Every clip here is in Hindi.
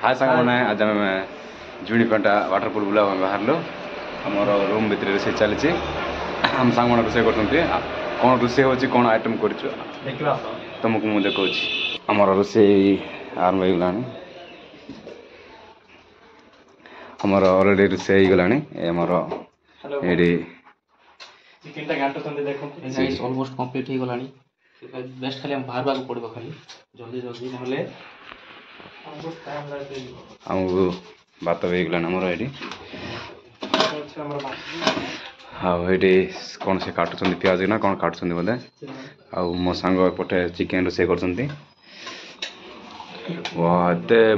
हाय सांग मैंने आज आम जुणीपेंटा वाटरपुल बुला बाहर आमर रूम भितर रोसे चली आम सांग मैंने रोसे कौन रोसे हो कौन आइटम कर तुमको मुझे देखा आमर रोसे आरंभ हो गलानी आमर अलरेडी रोसे हो गलानी आमर ये चिकन घाटो देखो ऑलमोस्ट कंप्लीट हो गलानी बेस्ट खाली हम बाहर बाहर पड़ो खाली जल्दी जल्दी ना आमको भात हो गलानी आमर ये हाँ ये कौन से काटुं पियाज ना कौन काटुं बोधे आ मो सांग एपटे चिकेन रोसे कर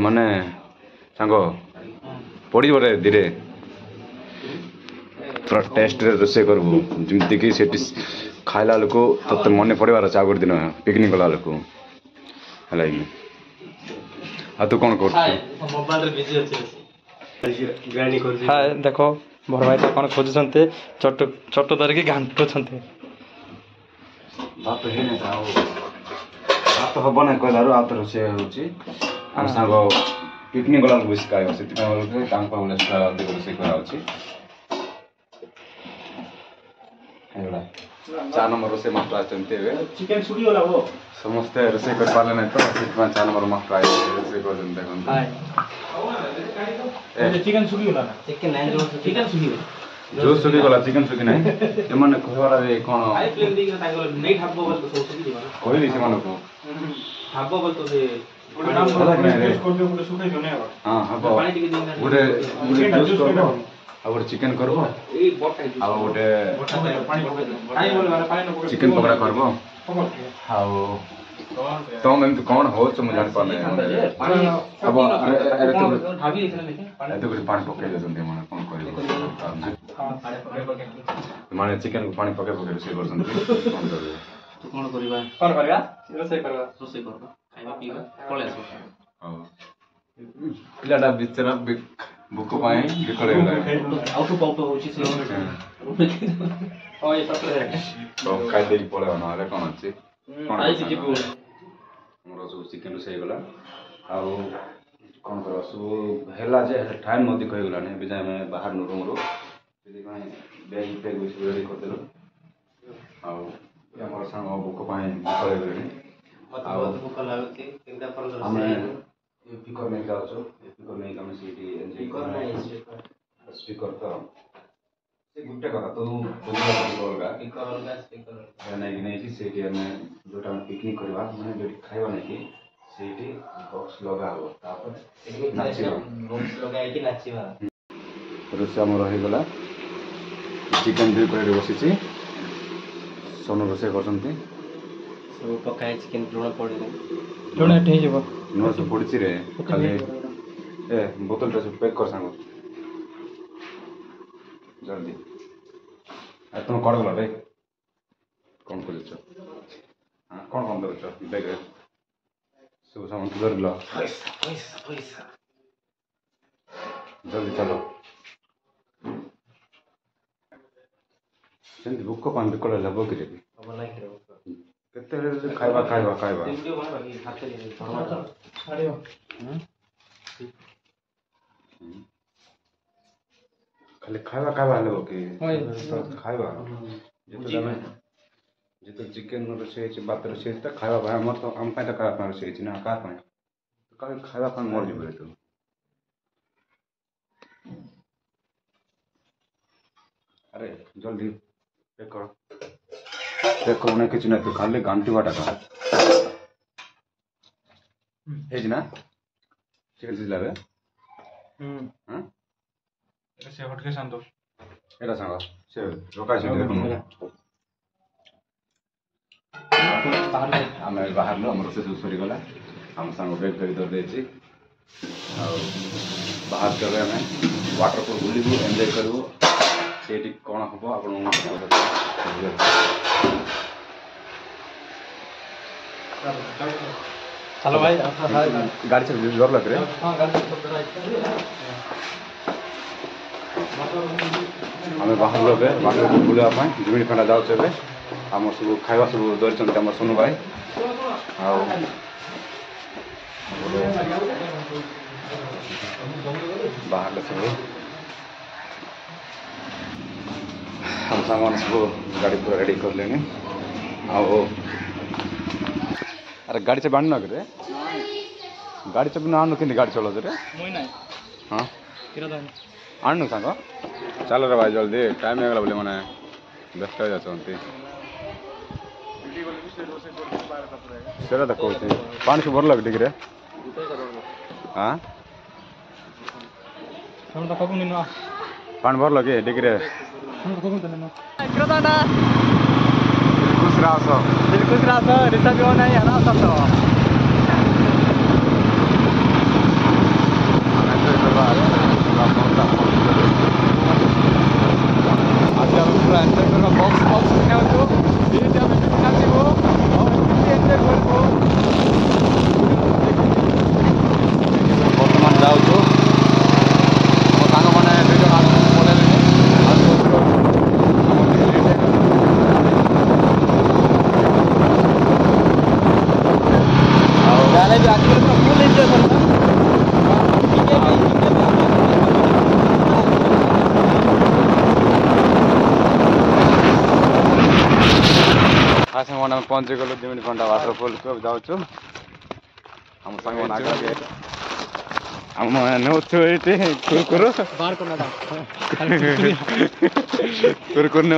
माने सांग पड़ी बोले धीरे पूरा टेस्ट रोसे करबू जमती कि खाइला लोक तो मन पड़ार अच्छे आगे दिन पिकनिक गला लोक है आ तू कौन कर देखो बड़ भाई कौन खोजुंटे चट चट धरिकी घाटुंट भात हम ना कहलु आ तो रोसे होम सांग पिकनिक गला बेस खाइब से अधिक रोसे कराऊँच 4 नंबर रोसे मास्टर आते चिकन छुड़ी गला वो समस्ते रोसे कर पारे ना तो 4 नंबर मास्टर आए रोसे कर चिकन छुड़ी गला चिकन नहीं चिकन छुड़ी जो सुखी गला चिकन सुखी नहीं एमाने कहवार कोन हाई फ्लेम दी तांगल नहीं ठाबो बोल तो सब सुखी दिबा ना कहली से मानो को ठाबो बोल तो से गोटे नाम स्कॉर्पियो गोटे सुखाई दो नहीं हां हाबो पानी टिके दिन गोटे जूस करबो आ गोटे चिकन करबो ए बोटा जूस आ गोटे पानी पके दो पानी बोले पानी न पके चिकन पकड़ा करबो हां तुम एमती कौन हो मुझे जान पाने अब अरे तो ढाबी देखले नहीं पानी तो कुछ पानी पके देते माने कौन करिबो माने चिकन को पानी पके रोसे करछन कौन करबो तो कौन करबा रोसे करबा खाइबा पीबा पळे आसो हां पिलाटा बिचरा बुक पाए बिकले आउट होची से ओए सतरे तो खाइ देई पळे न आले कोन अछि कोन आई छी जीबो मोर सब चिकन रोसे गला आ कौन कर सब हेला जे टाइम अधिक हो गला ने बिजा में बाहर न रूम रो यदि कहीं बैग पैक रेडी कर देलो आ हमर संग बुक पाए बिकले गले मत बुक लागती एकदा पर हमें स्पीकर नहीं जाओ स्पीकर नहीं कम सीटी स्पीकर नहीं स्पीकर तो से गुट्टे करा तो बुझला अलगा स्पीकर नहीं कि नहीं कि सेठी हमें जोटा पिकनिक करबा माने जो खाइबा नहीं कि सेठी बॉक्स लगा हो तापर नाचिबा बॉक्स लगाई कि नाचिबा रोसे हमर रही गला चिकन भी करे बसी छी सोनो रोसे करछंती सब पकाए चिकन लुण पड़ी लुण एठे जीवो नो से पड़ची रे खाली ए बोतल टा से पैक कर सांगो जल्दी आ तुम कौन गला रे कौन कर हाँ कौन कौन कर बैग सब सामान धर लो पैसा जल्दी चलो सेंती बुक पान बिकल लबो कि रे अब नहीं करे केते खाइबा खाइबा खाइबा वीडियो बना बाकी हाथ ले छाड़ियो खाली खाइबा खाइबा लेबो कि खाइबा जे तो चिकन रोसे छै बात रोसे त खाइबा भाई हमर तो हम पाए त का पाए रोसे छै ना का पाए तो का खाइबा पाए मर जबे तो अरे जल्दी पैक करो नहीं किसी नहीं तो खाली घंटी बाटा का हेज ना चिकन सिज लागे हां से हटके शांत एटा सांग से रोका से देखो आमे बाहर लो हमर से सरी गला हम सांग बैग कर दर देछि आ बाहर चले हमें वाटरपुल बुलिबू एन्जॉय करू सेठी कोन हबो आपण चलो भाई गाड़ी से जोर लग रहे हां गाड़ी हमें बाहर लोग बाहर बुलावा जुमिनी फेंटा जाऊे आम सब खावा सब धरी आम सोनू भाई आ बाहर सब हम सामान सब गाड़ी पूरा रेडी कर लेंगे आओ अरे गाड़ी से बांधना करे गाड़ी से बिना कि गाड़ी चलो रे हाँ आणु सांग चल रे भाई जल्दी टाइम होगा बोले मैंने व्यस्त हो जाते सेटा तो कहते पानी से भरल डिग्रे हाँ पानी भरल कि डिग्रे खुश रास रिसा भी नहीं है ना सब बर्तमान जाऊँ मो सांग मैंने दुई जन आसे मैंने पहुँची गलु 2 मिनट घंटा वाटरफॉल को जाऊँ हम सांग हम कुरकुर कुरकुर ने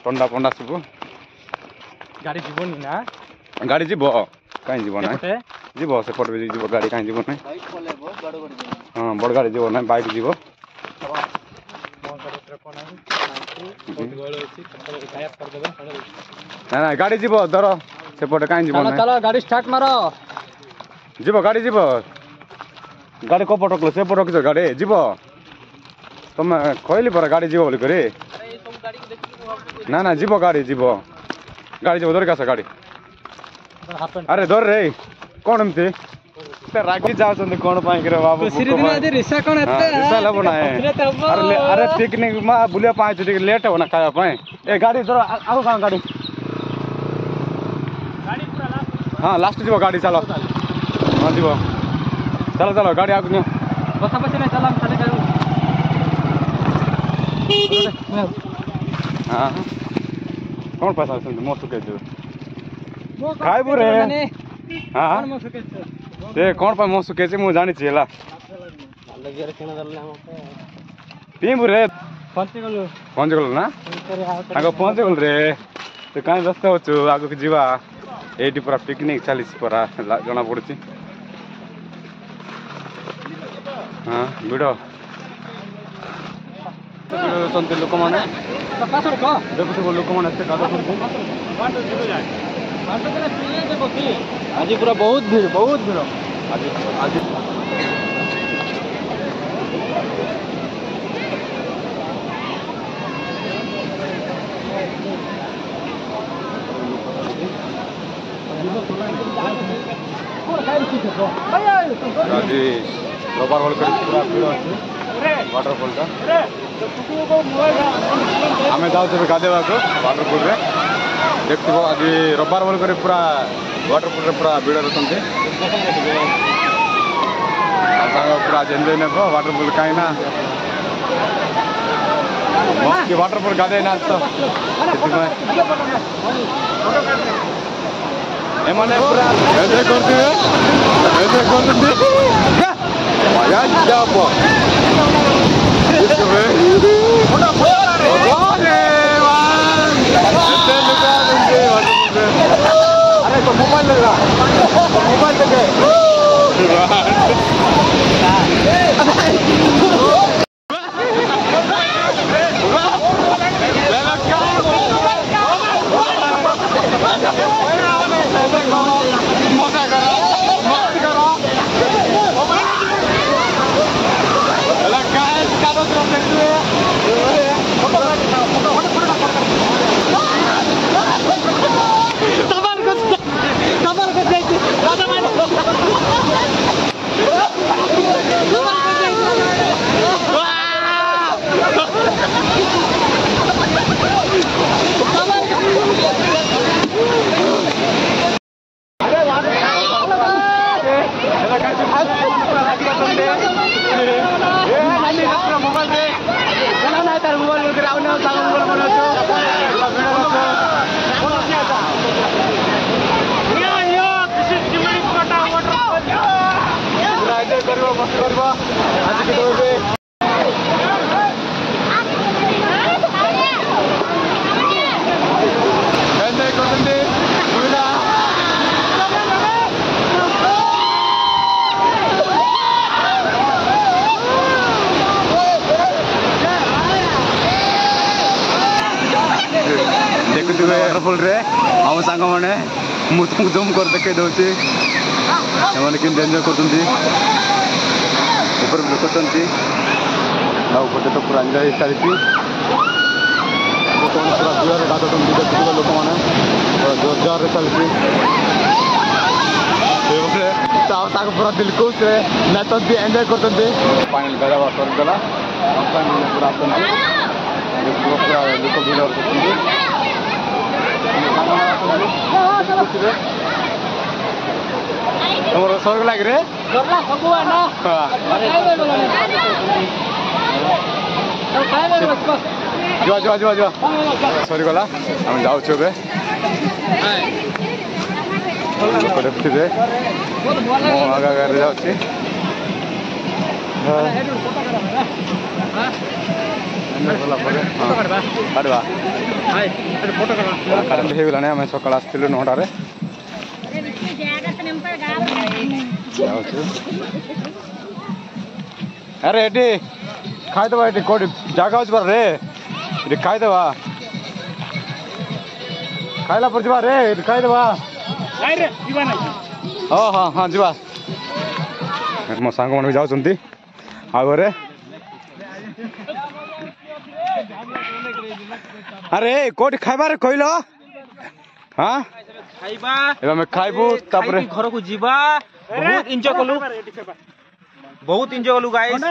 पंडा पंडा सब गाड़ी जीवनी ना गाड़ी जीव कहीं जीव ना जीव सेपट भी जीव गाड़ी कहीं जीव ना हाँ बड़ गाड़ी जीव ना बाइक जीव ना ना गाड़ी जीव धर सेपटे कहीं जीव ना चलो गाड़ी स्टार्ट मारो जीव गाड़ी जीव गाड़ी कपट रखल सेपट रखिस गाड़ी जीव तुम कहली परा गाड़ी जीव बोल करे ना ना जीव गाड़ी जीव गाड़ी जीव धरिक आस गाड़ी अरे धर रे कौन एमती रागी जाऊँ कौन पाई बाबू रिसा लब ना अरे पिकनिक बुलिया लेट हो ना खाया ए गाड़ी धर आगो कहाँ गाड़ी हाँ लास्ट जीव गाड़ी चलो हाँ जीव चलो चलो गाड़ी आगे नियो बसा बसी नहीं चला चले जाओ हाँ कौन पैसा मो सुखे खाइबू रे हाँ से कौन पाई मो सुखे मुझे जानी है पीबू रे पहुँच गल ना आगे पहुँच गल रे तो कहीं व्यस्त हो आग को जीवा ये पूरा पिकनिक चली परा जना पड़ी हाँ भिड़ लोक मैंने देखुव लोक मैंने आज पूरा बहुत भीड़ आज आज आज रबार होल कर पूरा भीड़ अच्छे वाटरफॉल का आम जाऊँ गाधेवा को वाटरफॉल रे देखो आज रबार होल कर पूरा वाटरफॉल रे पूरा भीड़ रही पूरा आज एंजॉय नेब वाटरफॉल कहीं ना वाटरफॉल गाधे ना तो एमने पूरा एंजॉय करते अरे तो मोबाइल लगा मोबाइल लगे देखुए वाटरफॉल रे हम सांग मैंने मुझे जूम कर देखे दूसरी एंजॉय कर ऊपर देखुंट गोटे तो पूरा एंजॉय चली पूरा दूर गाधुंट देखुए लोक मैंने जोर जोर चलती पूरा दिलखुश नाचती एंजॉय करते फाइनल गाधा सरगला पूरा पूरा लोक भिड़ तुम स्वर्ग लगे रे जुआ जुआ जुआ जुआ सरीगला आम जाऊँ थे आगे आगे जाऊँगी करेंट हो गलानी आम सकाल आसलु 9टार अरे ये खाईदे ये कौटी जगह अच्छे रे ये खाईदे खाइला पर जा रे खाईदे हाँ हाँ हाँ जा मो सांग मान जाऊँगी आगे अरे कौटी खाइबार कहल हाँ खाइबू घर को जीवा बहुत एंजॉय कलु गाइस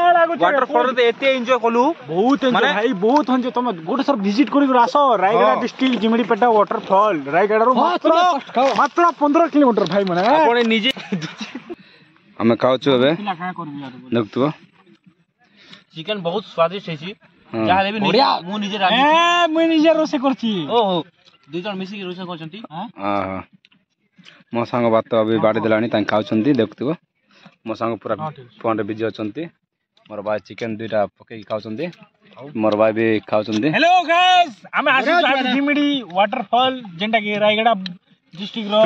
वाटरफॉल रे एते एंजॉय कलु बहुत एंजॉय भाई बहुत हंजे तुम गोटे सर विजिट करी आसो रायगड़ा डिस्ट्रिक्ट जिमिडीपेटा वाटरफॉल रायगड़ा रो मात्र 15 किलोमीटर भाई माने आपण निजे हमें खाउछु एबे देखतु चिकन बहुत स्वादिष्ट है छी जाले भी मु निजे राजी मु निजे रोसे करछी ओहो दुई जन मिसी के रोसे करछंती हां मो संग बात अभी बाड़ी देलानी तां खाउछंती देखतु मो संग पूरा फोन रे बिजी अछंती मोर भाई चिकन दुईटा पके खाउछंती मोर भाई भी खाउछंती हेलो गाइस हमें आसी जिमिडी वाटरफॉल जेंटा के रायगड़ा डिस्ट्रिक्ट रो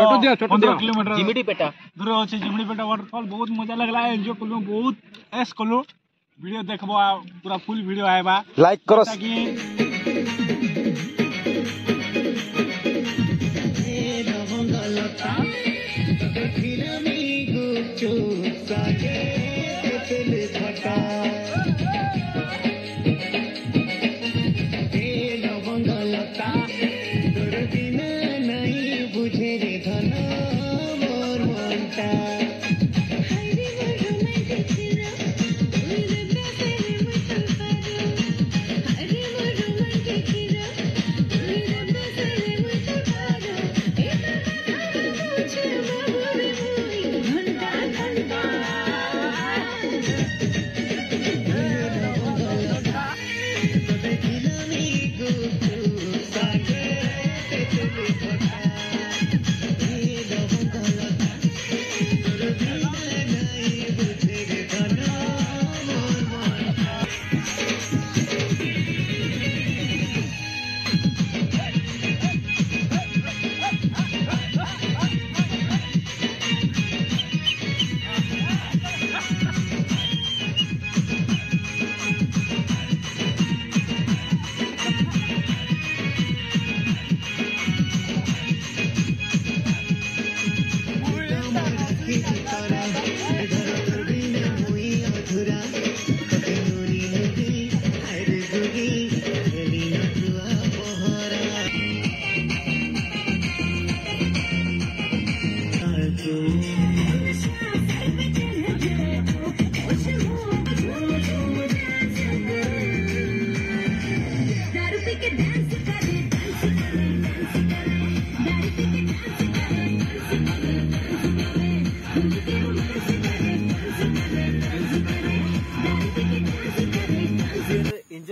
15 किलोमीटर जिमिडीपेटा दूर अछि जिमिडीपेटा वाटरफॉल बहुत मजा लगला एंजॉय कलु बहुत ऐश कलु वीडियो देखबो पूरा फुल वीडियो आएबा लाइक करो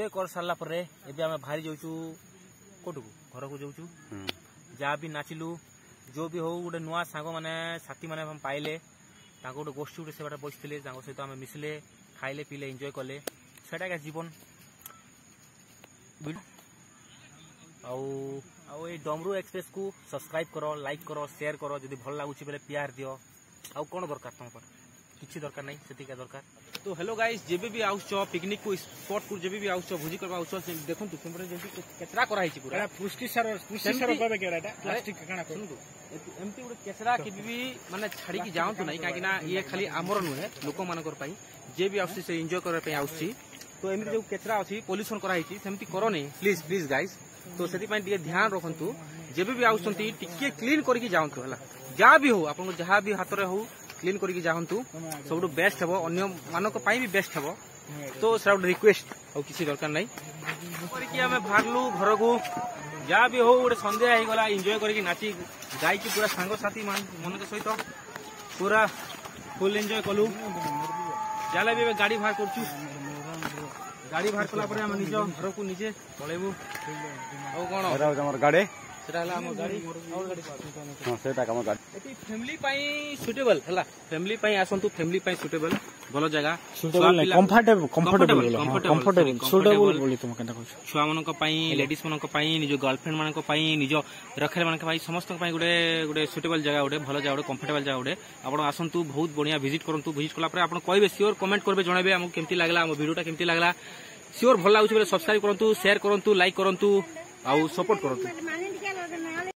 एंजॉय कर सारा पर एबे आम बाहरी जाऊँ कोटू घर को जाऊँ जहाँ भी नाचिलु जो भी हो गोटे नुआ सांग मैंने साथी मैंने पाइले गोटे गोष्ठी गोटे से बसते सहित आम मिसिले खाइले पीले एंजॉय कले सेटा जीवन आउ डमरू एक्सप्रेस को सब्सक्राइब करो लाइक करो शेयर करो जब भल लगुच बेले प्यार दियो आउ कौन दरकार तुम किसी दरकार नहीं से दरकार तो हेलो गाइस जेबे भी आउछ पिकनिक को स्पॉट को जेबे भी आउछ भोजी करबा आउछ देखंतु सेमरे जेंति केचरा करा हिची पूरा पुष्टि सार कहबे केड़ा एटा प्लास्टिक काना सुनतु एमती गोटे केचरा के भी माने छाड़ी की जाऊँ नहीं कहीं ये खाली आमर नुहे लोक मानकर पाई जे भी आउछ से एंजॉय करबा पे आउछि तो एमती जो केचरा अछि पोल्यूशन करा हिची सेमती करो नहीं प्लीज प्लीज गाइस तो से ध्यान रखु जेबे भी आउछंती टिके क्लीन करके जाऊँ है जहाँ भी हो आप जहाँ भी हाथ में हो क्लीन करके जाहतु सब बेस्ट हे अन्य मानक भी बेस्ट हे तो से रिक्वेस्ट और किसी दरकार नहीं करके आम बाहरलु घर को जहाँ भी हो गोटे संध्या हो गला एंजॉय करके नाची गाई पूरा सांग साथी मन सहित पूरा फुल एंजॉय कलु जाले भी गाड़ी बाहर करछु गाड़ी बाहर कला पर हम निज घर को निजे पळेबु और कोन हमर गाड़ी सेटा हला हमर गाड़ी और गाड़ी हां सेटा हमर गाड़ी एती फैमिली पई सुटेबल हला फैमिली पई आसंतु फैमिली पई सुटेबल भलो जगह सुटेबल नहीं कंफर्टेबल सुटेबल बोली तुम केनता कहछ छुआ मनक पई लेडीज मनक पई निज गर्लफ्रेंड मनक पई निज रखले मनक पई समस्त पई गुडे सुटेबल जगह गुडे भलो जगह गुडे कंफर्टेबल जगह गुडे आपण आसंतु बहुत बढ़िया विजिट करंतु विजिट कला पर आपण कहबे श्योर कमेंट करबे जणाबे हमको केमती लागला हम वीडियोटा केमती लागला श्योर भल लागुछ बेले सब्सक्राइब करंतु शेयर करंतु लाइक करंतु आउ सपोर्ट करंतु